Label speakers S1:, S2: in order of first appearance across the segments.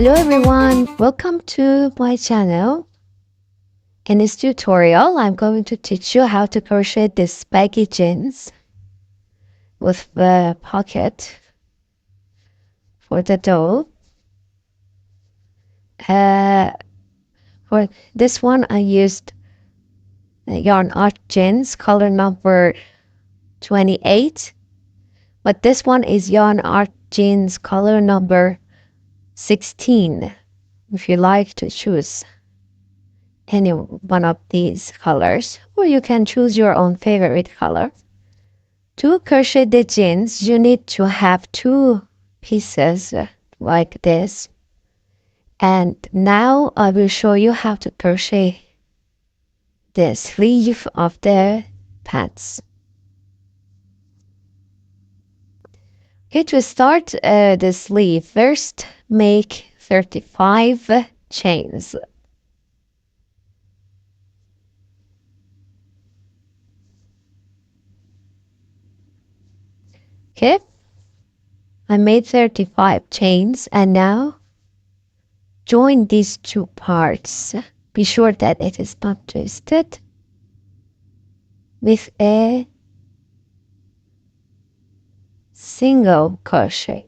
S1: Hello everyone, welcome to my channel. In this tutorial, I'm going to teach you how to crochet this baggy jeans with the pocket for the doll. For this one, I used yarn art jeans color number 28, but this one is yarn art jeans color number 16. If you like to choose any one of these colors, or you can choose your own favorite color. To crochet the jeans, you need to have two pieces like this. And now I will show you how to crochet the sleeve of the pants. Okay, to start the sleeve, first make 35 chains. Okay, I made 35 chains, and now join these two parts. Be sure that it is not twisted with a single crochet.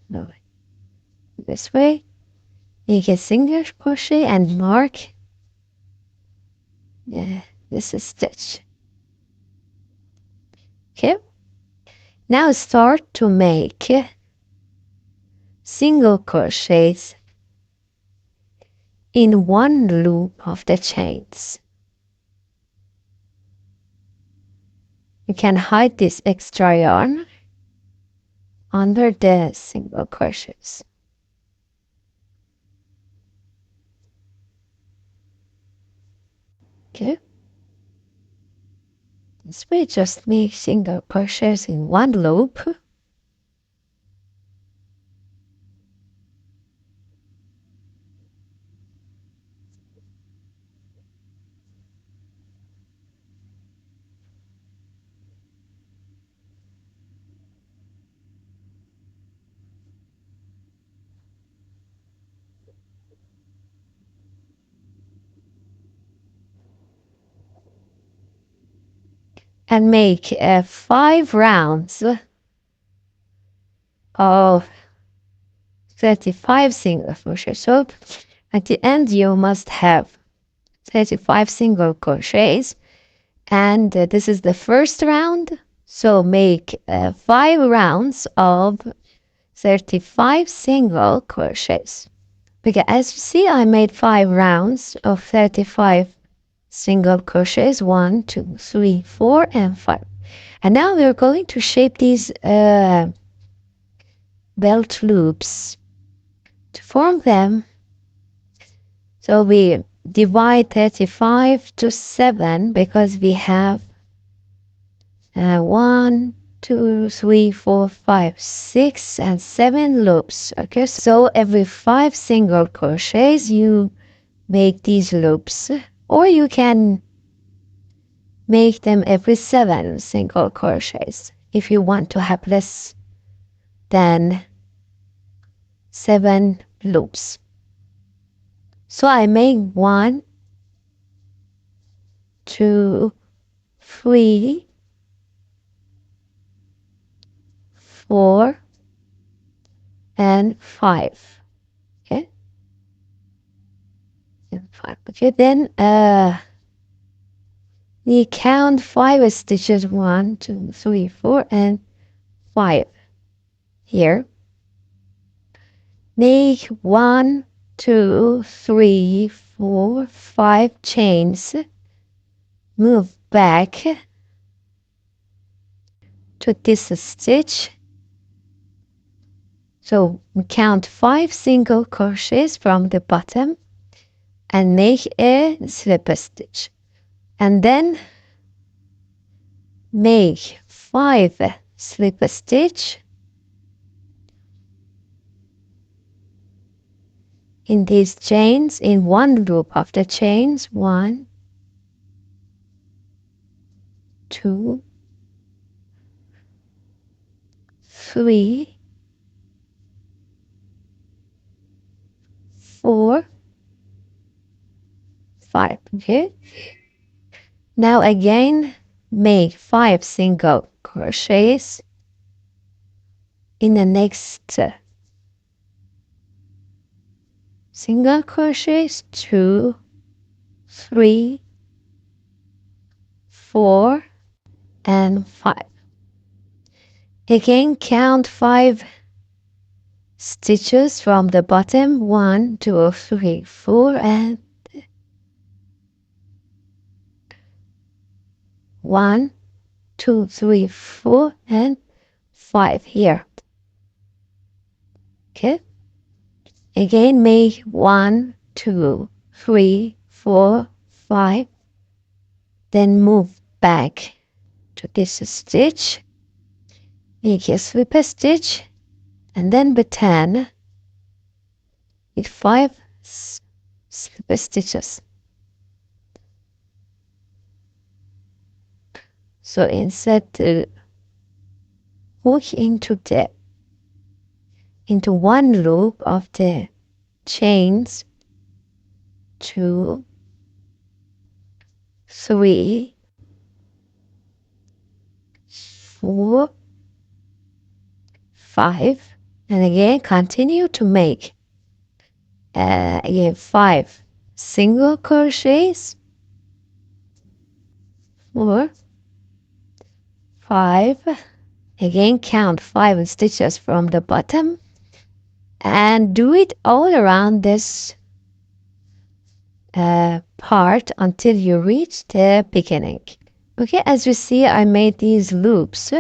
S1: No, this way, make a single crochet and mark this stitch. Okay, now start to make single crochets in one loop of the chains. You can hide this extra yarn under the single crochets. Okay, this way just make single crochets in one loop. And make 5 rounds of 35 single crochets. So at the end you must have 35 single crochets, and this is the first round, so make 5 rounds of 35 single crochets. Because as you see, I made 5 rounds of 35 single crochets, 1, 2, 3, 4, and 5. And now we're going to shape these belt loops. To form them, so we divide 35 to 7 because we have 1, 2, 3, 4, 5, 6, and 7 loops. Okay, so every 5 single crochets you make these loops, or you can make them every 7 single crochets if you want to have less than 7 loops. So I make 1, 2, 3, 4, and 5. Okay, and 5. Okay, then we count 5 stitches. 1, 2, 3, 4, and 5. Here, make 1, 2, 3, 4, 5 chains. Move back to this stitch. So we count 5 single crochets from the bottom and make a slip stitch, and then make 5 slip stitch in these chains in one loop of the chains. 1, 2, 3, 4, 5. Okay. Now again, make 5 single crochets in the next single crochets, 2, 3, 4, and 5. Again, count 5 stitches from the bottom, 1, 2, 3, 4, and 1, 2, 3, 4, and 5 here. Okay. Again, make 1, 2, 3, 4, 5. Then move back to this stitch. Make a slip stitch, and then button with 5 slip stitches. So insert the hook into one loop of the chains, 2, 3, 4, 5, and again continue to make again 5 single crochets, 4, 5, again count 5 stitches from the bottom, and do it all around this part until you reach the beginning. Okay, as you see, I made these loops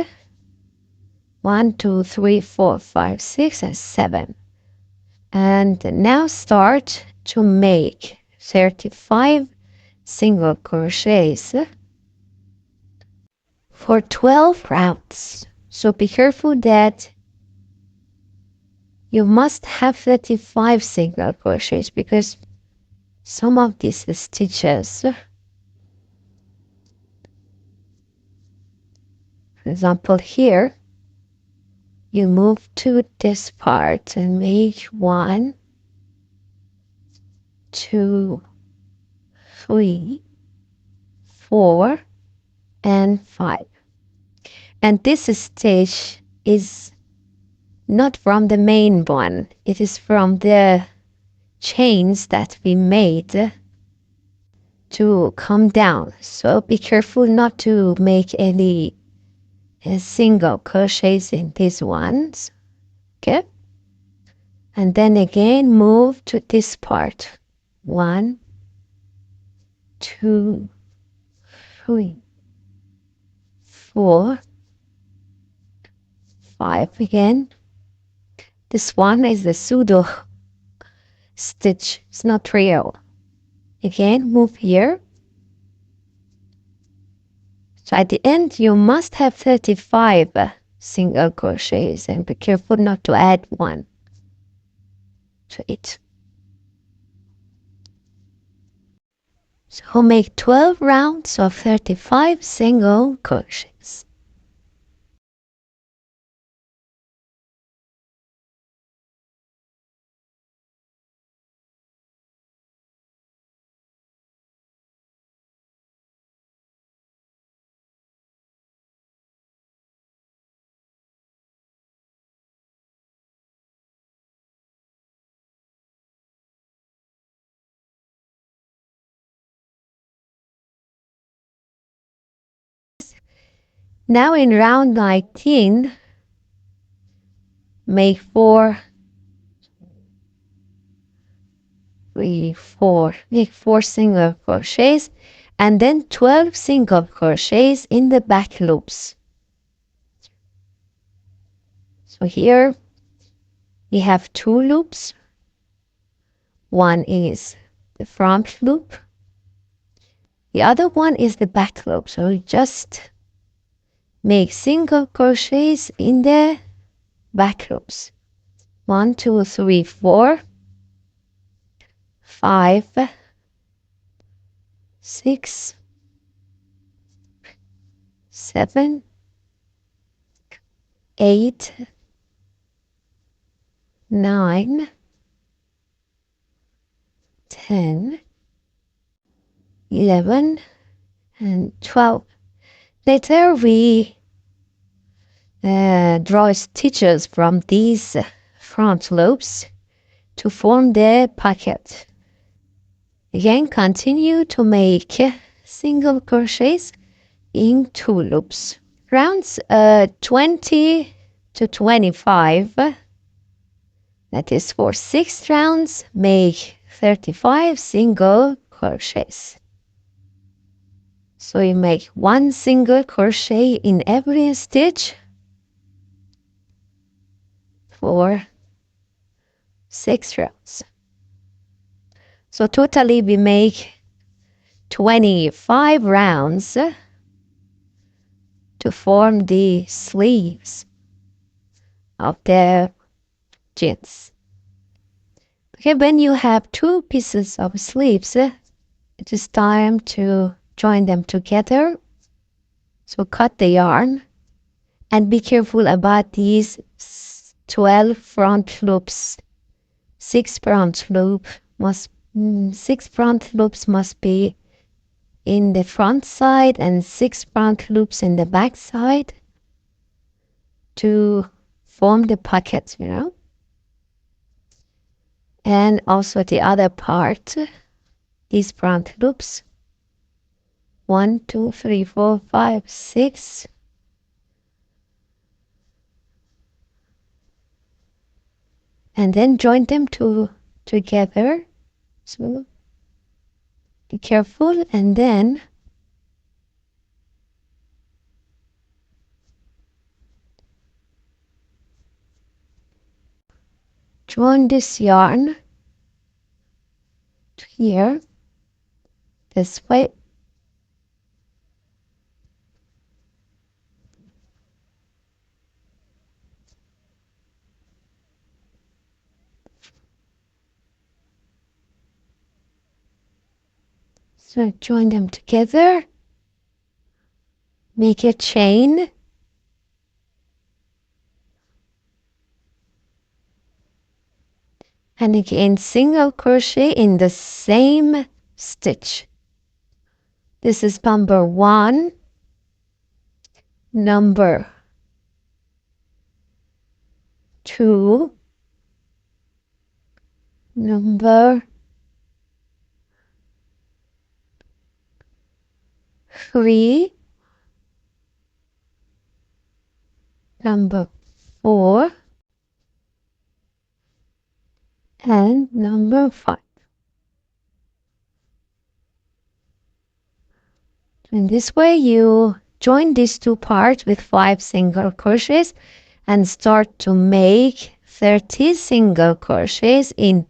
S1: 1, 2, 3, 4, 5, 6, and 7. And now start to make 35 single crochets for 12 rounds. So be careful that you must have 35 single crochets, because some of these stitches, for example here, you move to this part and make 1, 2, 3, 4, and 5. And this stitch is not from the main one. It is from the chains that we made to come down. So be careful not to make any single crochets in these ones. Okay. And then again move to this part. 1, 2, 3, 4, 5 again. This one is the pseudo stitch. It's not real. Again, move here. So at the end, you must have 35 single crochets, and be careful not to add one to it. So make 12 rounds of 35 single crochets. Now in round 19, make 4, 3, 4, make 4 single crochets, and then 12 single crochets in the back loops. So here we have 2 loops. One is the front loop. The other one is the back loop. So you just make single crochets in the back loops. 1, 2, 3, 4, 5, 6, 7, 8, 9, 10, 11, and 12. Later, we draw stitches from these front loops to form the pocket. Again, continue to make single crochets in 2 loops. Rounds 20 to 25, that is for 6 rounds, make 35 single crochets. So you make 1 single crochet in every stitch for 6 rounds. So totally we make 25 rounds to form the sleeves of the jeans. Okay, when you have 2 pieces of sleeves, it is time to join them together. So cut the yarn and be careful about these 12 front loops. 6 front loops must be in the front side and 6 front loops in the back side to form the pockets, And also the other part, these front loops. 1, 2, 3, 4, 5, 6. And then join them together. So be careful, and then join this yarn to here, this way. So join them together, make a chain, and again single crochet in the same stitch. This is number 1, number 2, number 3, number 4, and number 5. In this way, you join these 2 parts with 5 single crochets and start to make 30 single crochets in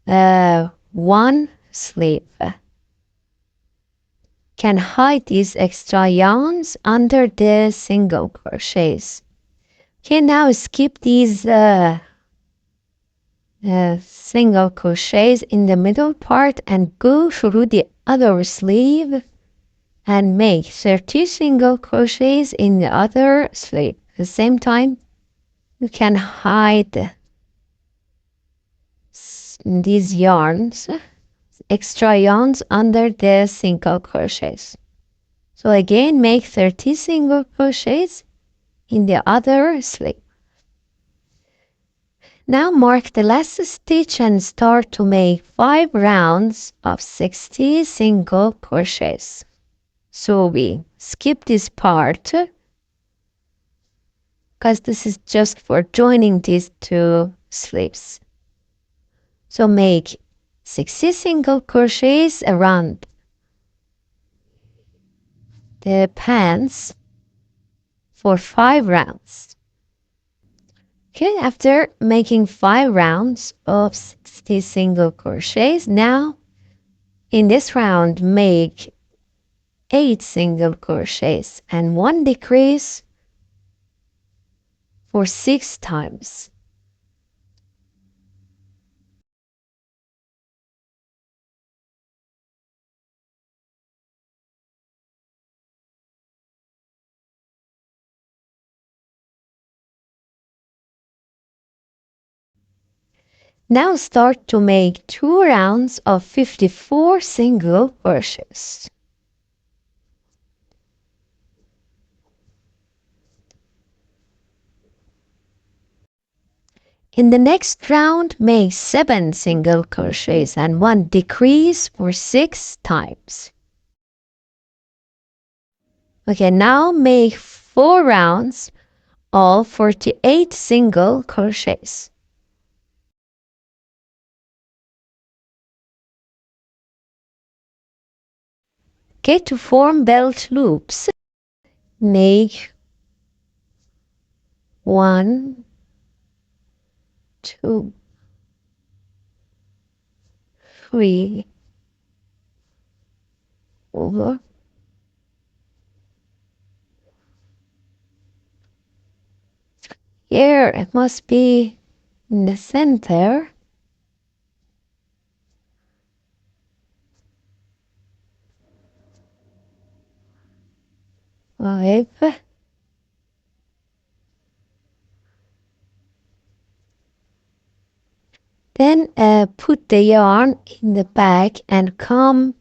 S1: 1 sleeve. Can hide these extra yarns under the single crochets. Okay, now skip these single crochets in the middle part and go through the other sleeve and make 30 single crochets in the other sleeve. At the same time, you can hide these yarns, extra yarns under the single crochets. So again, make 30 single crochets in the other sleeve. Now mark the last stitch and start to make 5 rounds of 60 single crochets. So we skip this part because this is just for joining these 2 sleeves. So make 60 single crochets around the pants for 5 rounds. Okay, after making 5 rounds of 60 single crochets, now in this round make 8 single crochets and 1 decrease for 6 times. Now start to make 2 rounds of 54 single crochets. In the next round, make 7 single crochets and 1 decrease for 6 times. Okay, now make 4 rounds of 48 single crochets. Okay, to form belt loops, make 1, 2, 3, 4, here it must be in the center. 5. Then put the yarn in the bag and come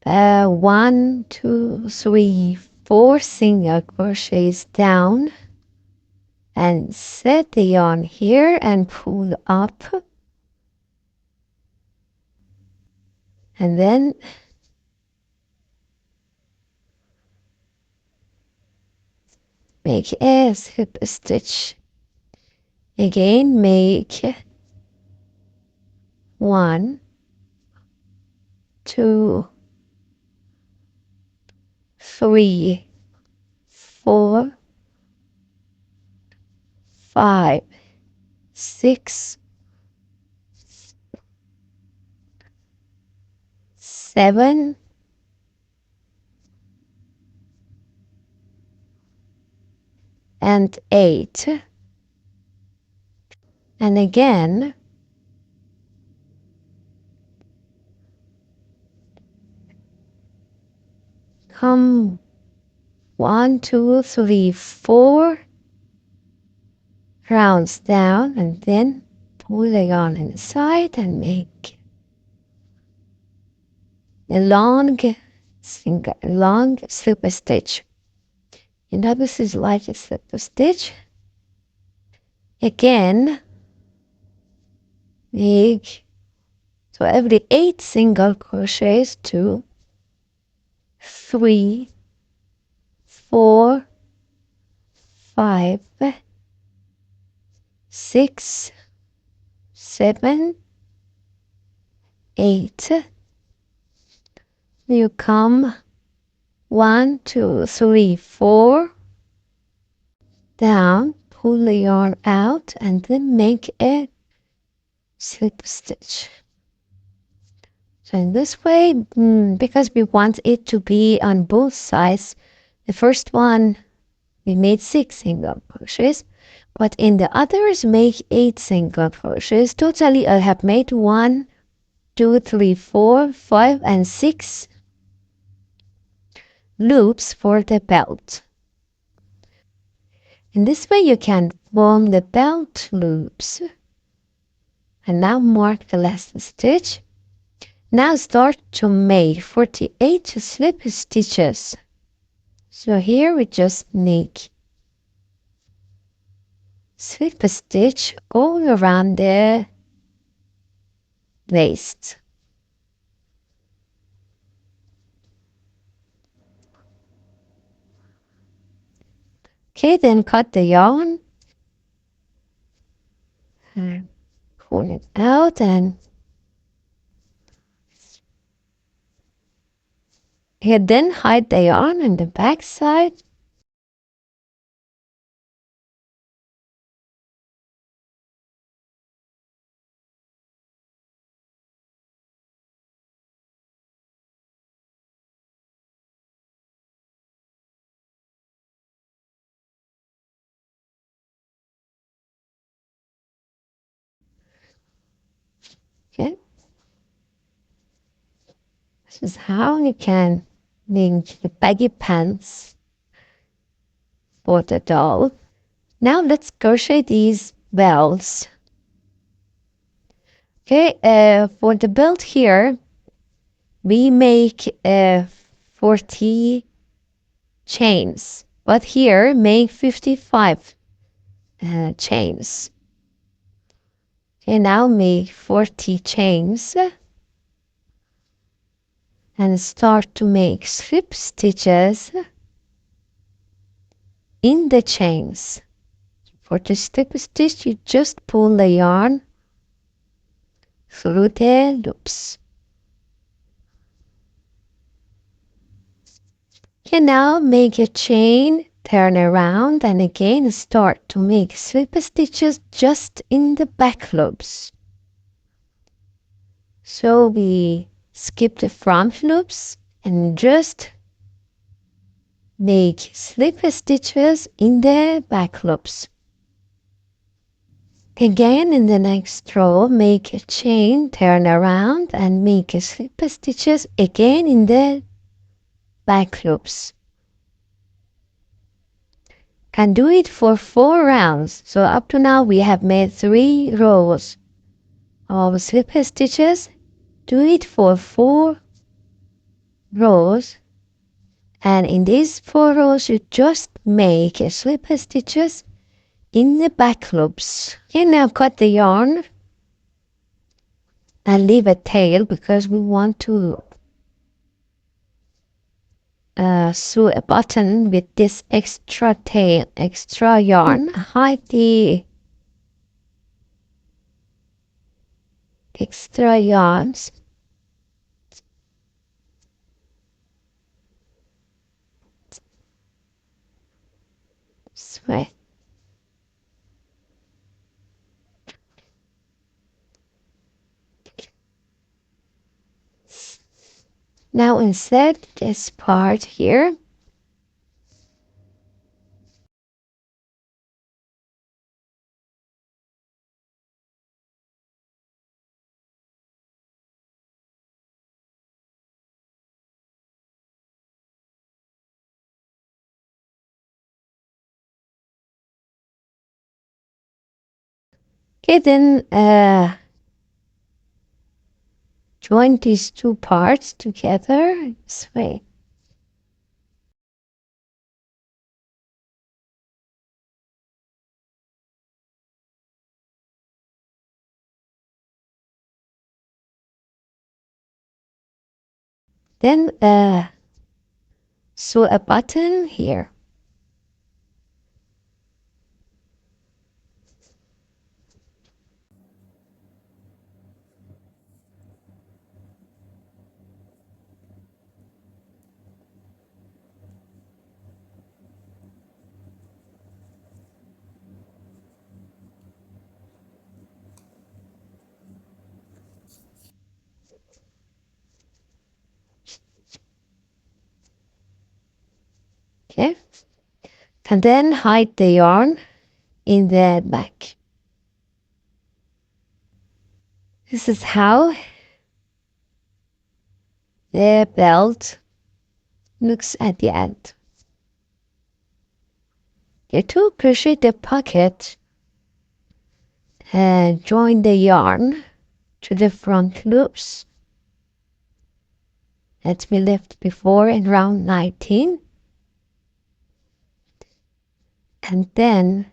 S1: 1, 2, 3, 4 single crochets down and set the yarn here and pull up, and then make a slip stitch. Again, make 1, 2, 3, 4, 5, 6, 7, 8. And again, come 1, 2, 3, 4 rounds down, and then pull the yarn inside and make a long slip stitch. You know, this is like a slip stitch. Again, make so every 8 single crochets, 2, 3, 4, 5, 6, 7, 8. You come 1, 2, 3, 4 down, pull the yarn out, and then make a slip stitch. So in this way, because we want it to be on both sides, the first one we made 6 single crochets, but in the others make 8 single crochets. Totally I have made 1, 2, 3, 4, 5, and 6 loops for the belt. In this way you can form the belt loops. And now mark the last stitch. Now start to make 48 slip stitches. So here we just make slip stitch all around the waist. Okay, then cut the yarn and pull it out, and here then hide the yarn on the back side. Okay, this is how you can make the baggy pants for the doll. Now let's crochet these belts. Okay, for the belt here, we make 40 chains, but here make 55 chains. Okay, now make 40 chains and start to make slip stitches in the chains. For the slip stitch, you just pull the yarn through the loops. Okay, now make a chain, turn around, and again start to make slip stitches just in the back loops. So we skip the front loops and just make slip stitches in the back loops. Again, in the next row, make a chain, turn around, and make a slip stitches again in the back loops. And do it for 4 rounds. So up to now we have made 3 rows of slip stitches. Do it for 4 rows, and in these 4 rows you just make a slip stitches in the back loops. Okay, now cut the yarn and leave a tail because we want to sew a button with this extra tail, extra yarn. Hide the extra yarns. Sweat. Now insert this part here. Okay, then join these 2 parts together this way. Then sew a button here. Okay, and then hide the yarn in the back. This is how the belt looks at the end. Okay, to crochet the pocket, join the yarn to the front loops that we left before in round 19, and then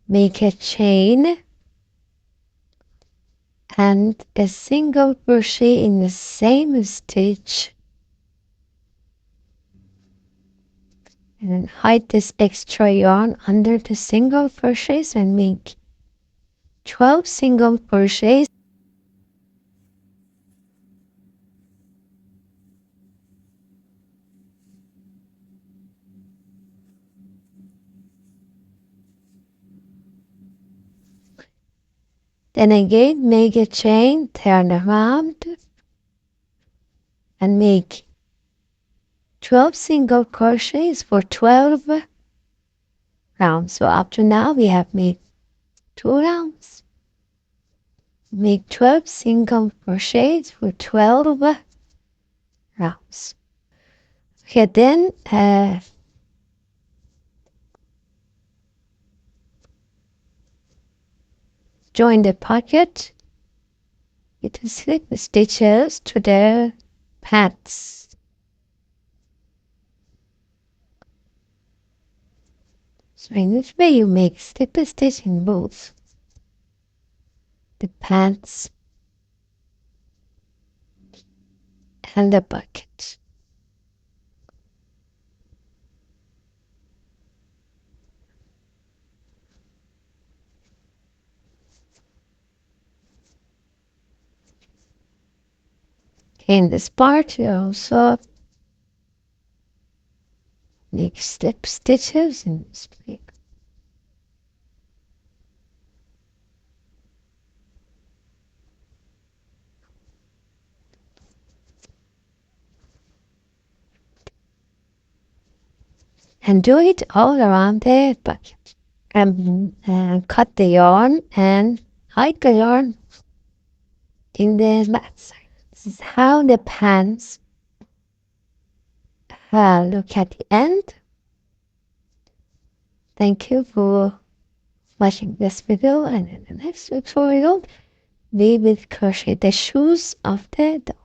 S1: make a chain and a single crochet in the same stitch, and then hide this extra yarn under the single crochets and make 12 single crochets. Then again make a chain, turn around, and make 12 single crochets for 12 rounds. So up to now we have made 2 rounds. Make 12 single crochets for 12 rounds. Okay, then join the pocket with the slip stitches to the pads. So in this way you make slip stitch in both the pads and the bucket. In this part you also make slip stitches in this place. And do it all around the bucket. And cut the yarn and hide the yarn in the back side. This is how the pants look at the end. Thank you for watching this video, and in the next tutorial we will crochet the shoes of the dog.